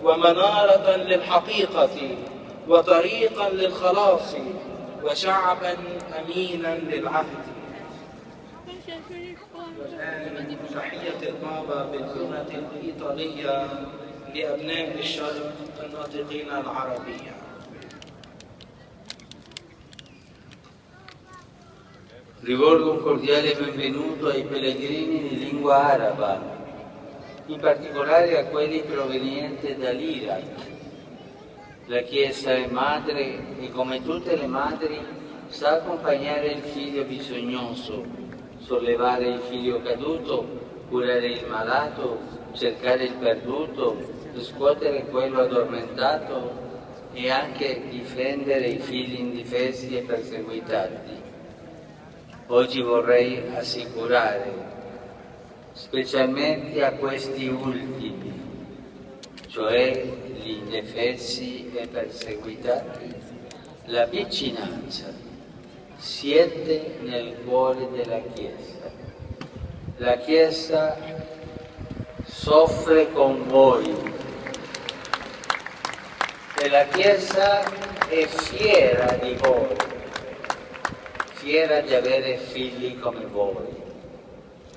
ومنارة للحقيقة وطريقا للخلاص وشعبا أمينا للعهد. والآن تحية البابا باللغة الإيطالية لأبناء الشرق الناطقين العربية. Rivolgo un cordiale benvenuto ai pellegrini di lingua araba, in particolare a quelli provenienti dall'Iraq. La Chiesa è madre e come tutte le madri sa accompagnare il figlio bisognoso, sollevare il figlio caduto, curare il malato, cercare il perduto, riscuotere quello addormentato e anche difendere i figli indifesi e perseguitati. Oggi vorrei assicurare, specialmente a questi ultimi, cioè gli indifesi e perseguitati, la vicinanza. Siete nel cuore della Chiesa. La Chiesa soffre con voi e la Chiesa è fiera di voi, fiera di avere figli come voi.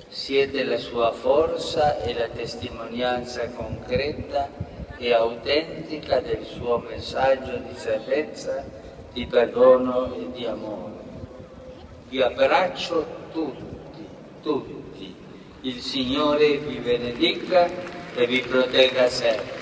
Siete la sua forza e la testimonianza concreta e autentica del suo messaggio di salvezza, di perdono e di amore. Vi abbraccio tutti. Il Signore vi benedica e vi protegga sempre.